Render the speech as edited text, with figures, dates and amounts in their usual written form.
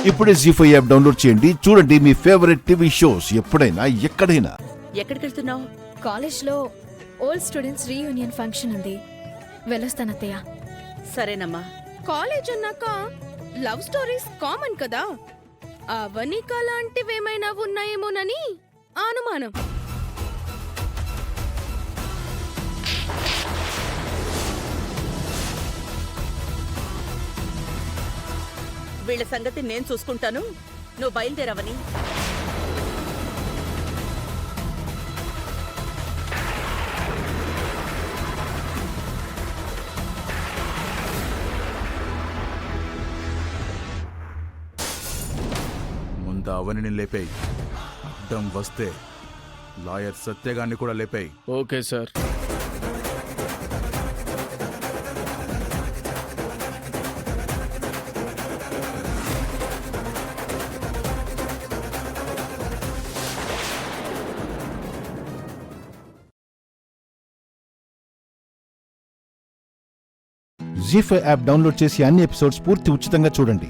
ఇప్పుడే జీ5 app download చేయండి. చూడండి మీ ఫేవరెట్ టీవీ షోస్ ఎప్పుడైనా ఎక్కడైనా. ఎక్కడికి వెళ్తున్నావు? కాలేజ్లో ఓల్డ్ స్టూడెంట్స్ రీయూనియన్ ఫంక్షన్ ఉంది, వెళ్ళొస్తానత్తయ్య. సరేనమ్మా. కాలేజ్ అన్నాక లవ్ స్టోరీస్ కామన్ కదా, అవనిక లాంటివేమైనా ఉన్నాయేమోనని అనుమానం. వీళ్ళ సంగతి నేను చూసుకుంటాను, నువ్వు బయలుదేరవని. ముందు అవనిని లేపేయి, అడ్డం వస్తే లాయర్ సత్యగాన్ని కూడా లేపేయి. Okay sir. Zee five app download చేసి అన్ని ఎపిసోడ్స్ పూర్తి ఉచితంగా చూడండి.